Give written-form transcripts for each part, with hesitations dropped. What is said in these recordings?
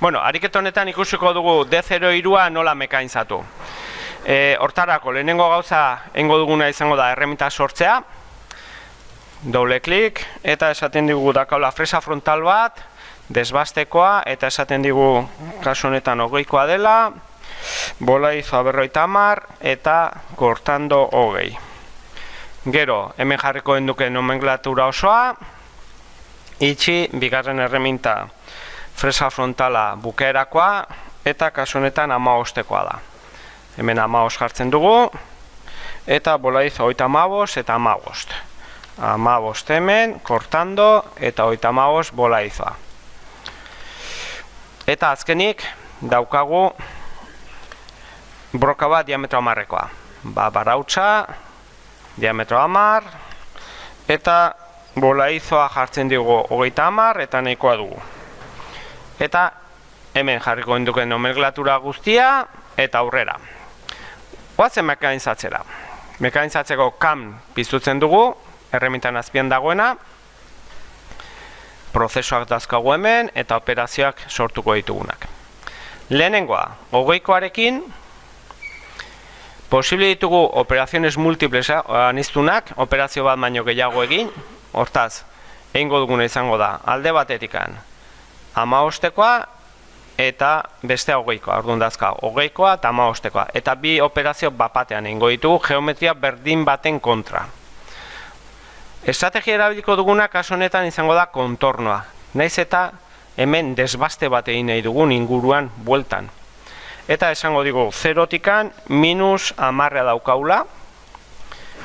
Bueno, ariketa honetan ikusiko dugu D03a nola mekainizatu. Hortarako, lehenengo gauza engo duguna izango da erreminta sortzea. Doble klik, eta esaten digu dakaula fresa frontal bat, desbastekoa, eta esaten digu kasu honetan 20koa dela, bolaizoa 50, eta kortando 20. Gero, hemen jarriko enduke nomenklatura osoa, itxi, bigarren erreminta fresa frontala bukaerakoa, eta kasu honetan 15koa da. Hemen 15 jartzen dugu, eta bolaizoa 35 eta 15. 15 hemen, kortando, eta 35 bolaizoa. Eta azkenik, daukagu broka bat diametro 10koa. Barautza, diametro 10, eta bolaizoa jartzen dugu 30 eta nahikoa dugu. Eta hemen jarriko enduke nomenklatura guztia, eta aurrera. Oazen mekanizatzera. Mekanizatzeko kam piztutzen dugu, erremintan azpian dagoena, prozesuak dazkagu hemen, eta operazioak sortuko ditugunak. Lehenengoa, 20koarekin, posible ditugu operaziones múltiples aniztunak, operazio bat baino gehiago egin, hortaz, egingo duguna izango da, alde batetikan, 15koa, eta beste 20koa, orduan dazka, 20koa eta 15koa, eta bi operazio bapatean egingo ditugu, geometria berdin baten kontra. Estrategia erabiliko duguna kasu honetan izango da kontornoa. Naiz eta hemen desbaste bat egin nahi dugun inguruan bueltan. Eta esango digu 0tikan minus 10 daukaula.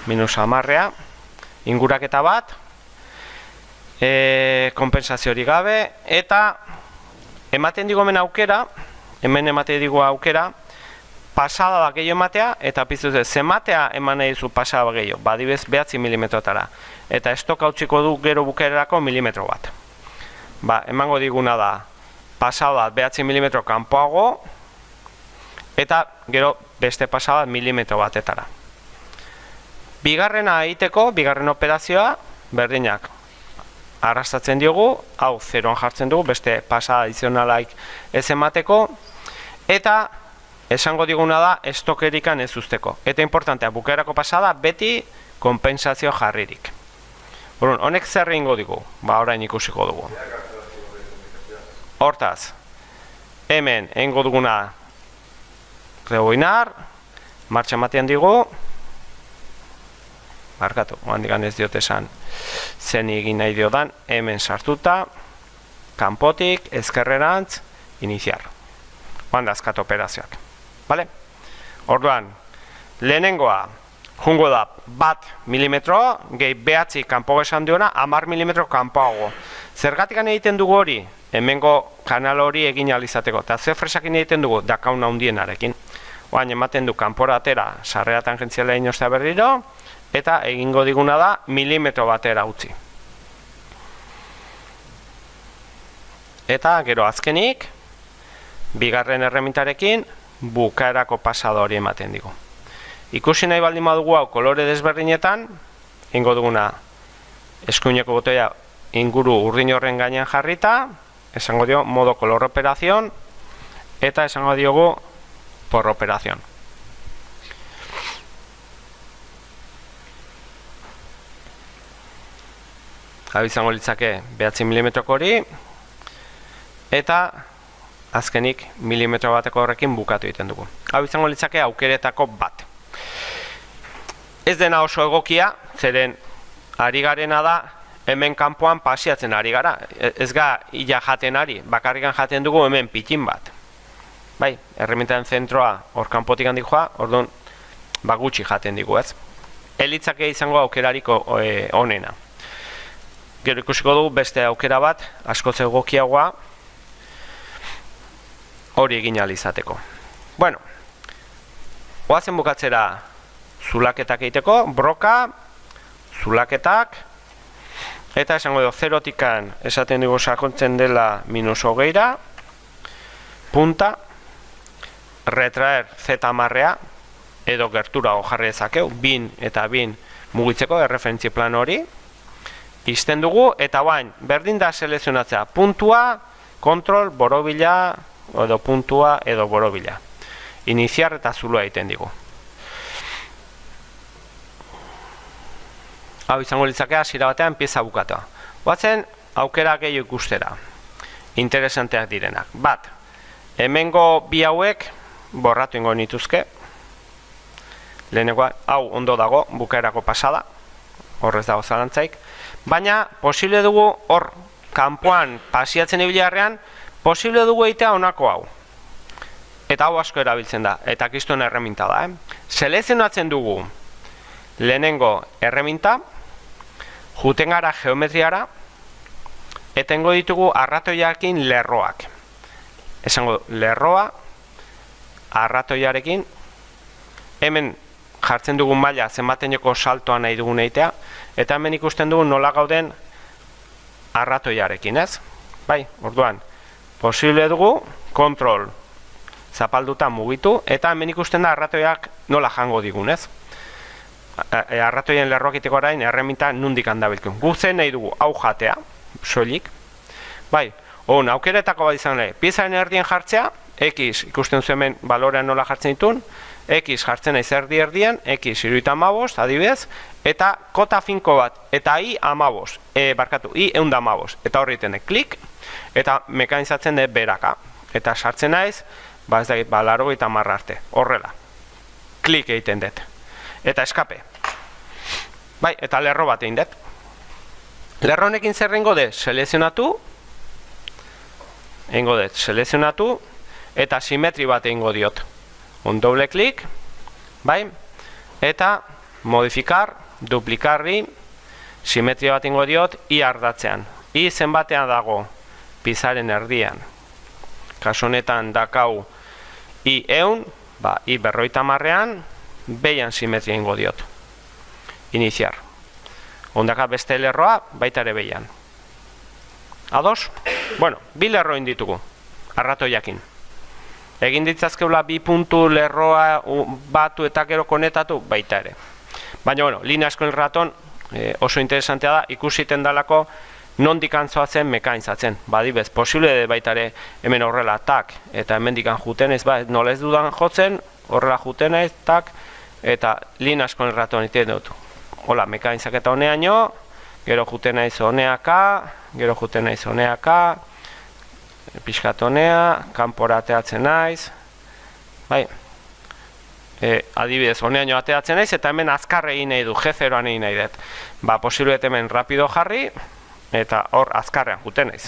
Minus 10 inguraketa bat. Kompensaziorik gabe. Eta ematen digu hemen aukera. Hemen ematen digu aukera. Pasada bat gehiago ematea, eta piztuz zematea eman nahi duzu pasada bat gehiago, badibez 9 milimetrotara. Eta estok hautsiko du gero bukaerarako milimetro bat. Emango diguna da, pasada bat 9 milimetro kanpoago, eta gero beste pasada bat milimetro batetara. Bigarrena egiteko, bigarren operazioa, berdinak arrastatzen diogu, hau 0an jartzen dugu, beste pasada adizionalaik ez emateko, eta esango diguna da estokerikan ez usteko. Eta importantea, bukaerako pasada beti kompensazio jarririk. Honek zer egingo digu? Orain ikusiko dugu. Hortaz, hemen egingo duguna reboinar, martxa ematean digu, markatu, handikan ez diot esan zen egin nahi diodan, hemen sartuta, kanpotik, ezkerrerantz, iniziar. Dazkat operazioak. Orduan, lehenengoa jungo da 1 milimetro, gehi behatzi kanpo esan duena, 10 milimetro kanpoago. Zergatik egiten dugu hori, hemengo kanal hori egin alizateko. Eta ze fresakin egiten dugu, dakauna hundienarekin. Oain, ematen du kanpora atera, sarrera tangentziala inostea berriro, eta egingo diguna da milimetro batera utzi. Eta gero azkenik, bigarren erremintarekin, bukaerako pasada hori ematen digu. Ikusi nahi baldin badugu hau kolore desberdinetan, ingo duguna eskuineko botoia inguru urdin horren gainean jarrita, esango dio modo color operación, eta esango diogu por operación. Hau izango litzake 9 milimetroko hori, eta azkenik milimetro bateko horrekin bukatu egiten dugu. Hau izango litzake aukeretako bat. Ez dena oso egokia, zeren ari garena da hemen kanpoan pasiatzen ari gara. Ez ga ila jaten ari, bakarrikan jaten dugu hemen pitin bat. Erremintaen zentroa hor kanpotik handik joa, orduan gutxi jaten digu ez. Elitzake izango aukerariko onena. Gero ikusiko dugu beste aukera bat, askoz egokiagoa, hori egin alizateko. Oazen bukatzera zulaketak egiteko, broka, zulaketak, eta esango dugu 0tikan esaten dugu sakontzen dela minus 20, punta, retraer Z10, edo gertura jarri dezakeu, bin eta bin mugitzeko erreferentzi plan hori, izten dugu, eta bain, berdin da selekzionatzea puntua, kontrol, borobila, edo puntua, edo borobila. Iniciar eta zulua egiten digu. Hau izango litzake hasiera batean pieza bukatoa. Guazen aukera gehiago ikustera. Interesanteak direnak. Bat, hemengo bi hauek borratu ingo nituzke. Lehenengoa, hau ondo dago, bukaerako pasada. Horrez dago zalantzaik. Baina, posible dugu hor, kanpoan pasiatzen ibilarrean, posible dugu egitea honako hau. Eta hau asko erabiltzen da, eta kristuen erreminta da. Selezionatzen dugu lehenengo erreminta, juten gara geometriara, eta ingo ditugu arratoiarekin lerroak. Esango lerroa, arratoiarekin, hemen jartzen dugun maila zenbateneko saltoa nahi dugun egitea, eta hemen ikusten dugu nola gauden arratoiarekin, ez? Bai, orduan, posible dugu, kontrol, zapalduta mugitu, eta hemen ikusten da arratoiak nola jango digun, ez? Arratoien lerroak iteko orain erreminta nundik handabilkun. Guzen nahi dugu hau jatea, soilik. Bai, aukeretako bat izan nahi, piezaren erdien jartzea, X ikusten zu hemen balorean nola jartzen ditun, X jartzen naiz erdi-erdian, X 75, adibidez, eta kota finko bat, eta Y 15, Y 115, eta horri iten klik, eta mekanizatzen dut beraka. Eta sartzen naiz, ez dakit, 80 arte, horrela. Klik egiten dut. Eta eskape. Bai, eta lerro bat egin dut. Lerro honekin zer egingo dut? Selezionatu, eta simetri bat egingo diot. Un doble klik, bai, eta modifikar, duplikarri, simetria bat egingo diot, Y ardatzean. Y zenbatean dago, piezaren erdian. Kasu honetan dakau Y 100, Y 50ean, behian simetria egingo diot. Iniciar. Ondaka beste lerroa, baita ere behian. Ados? Bueno, bi lerro inditugu, arratoiakin. Egin ditzazkeula bi puntu lerroa batu eta gero konetatu, baita ere. Baina, bueno, linea askoen raton oso interesantea da, ikusiten dalako nondik antzoatzen mekanizatzen. Badibez, posible baita ere hemen horrela tak, eta hemen dikan juten ez, nola ez dudan jotzen, horrela juten ez, tak, eta linea askoen raton iten dut. Hola, mekanizaketa honeaino, gero juten naiz honeaka, gero juten naiz honeaka, pixkat honea, kanpora ateatzen naiz, bai, adibidez, honeaino ateatzen naiz, eta hemen azkar egin nahi du, G0an egin nahi dut. Posible hemen rapido jarri, eta hor azkarrean juten naiz.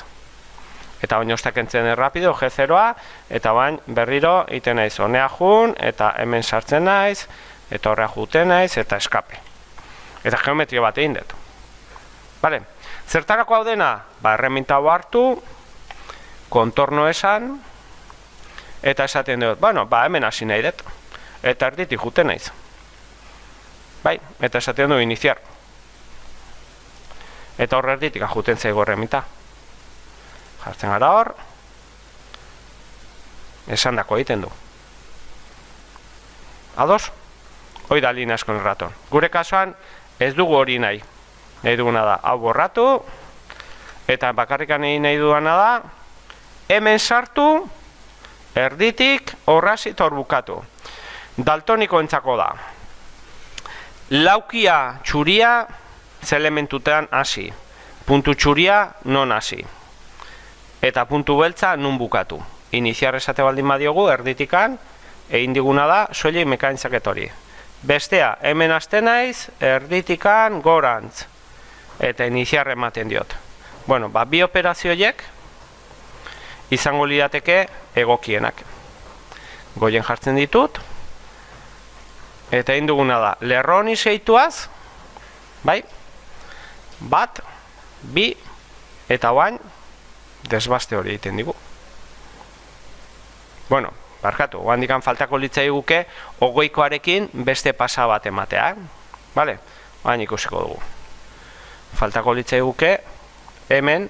Eta baino ostakentzen rapido, G0a, eta bain berriro egiten naiz honea jun, eta hemen sartzen naiz, eta horrea juten naiz, eta eskape. Eta geometria bat egin dut. Vale. Zertarako hau dena? Erreminta hau hartu, kontorno esan, eta esaten dut, hemen hasi nahi dut. Eta erditik juten naiz. Bai, eta esaten du iniciar. Eta hor erditik juten zaigu erreminta. Jartzen gara hor, esan dako egiten du. Ados? Hoi da linea askon raton. Gure kasuan, ez dugu hori nahi. Nahi duguna da, hau borratu, eta bakarrikan nahi duguna da, hemen sartu, erditik, horrasi eta hor bukatu. Daltoniko entzako da. Laukia txuria, ze elementutean hasi. Puntu txuria, non hasi. Eta puntu beltza, nun bukatu. Iniziar esate baldin badiogu, erditikan, egin diguna da, soilik mekanizaket hori. Bestea, hemen hasten naiz, erditikan, gorantz. Eta iniziar ematen diot. Bueno, bi operazioiek izango lirateke egokienak. Goien jartzen ditut. Eta egin duguna da, lerro honi seituaz, bai, bat, bi, eta bain, desbaste hori egiten digu. Bueno, barkatu, handikan faltako litzai guke, ogoikoarekin beste pasa bat ematea, bale? Baina ikusiko dugu. Faltako litzai guke, hemen,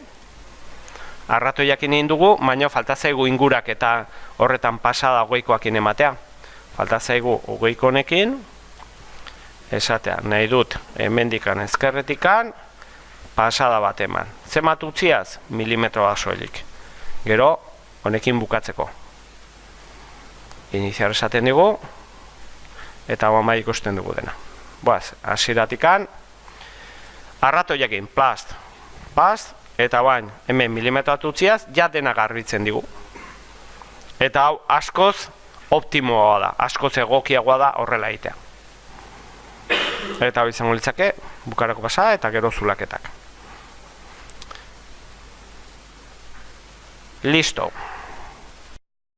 arratoiakin egin dugu, baina falta zaigu ingurak eta horretan pasada ogoikoakin ematea. Falta zaigu ogoiko honekin, esatea, nahi dut, hemendikan ezkerretikan, pasada bat eman. Zemat utziaz? Milimetroa soilik. Gero, honekin bukatzeko. Iniziar esaten dugu, eta bai ikusten dugu dena. Boaz, hasieratikan, arratoiekin, plast, eta bain, hemen milimetroat utziaz, ja dena garbitzen digu. Eta hau askoz optimoa da, askoz egokiagoa da horrela egitea. Eta hau izango litzake, bukarako pasa eta gero zulaketak. Listo.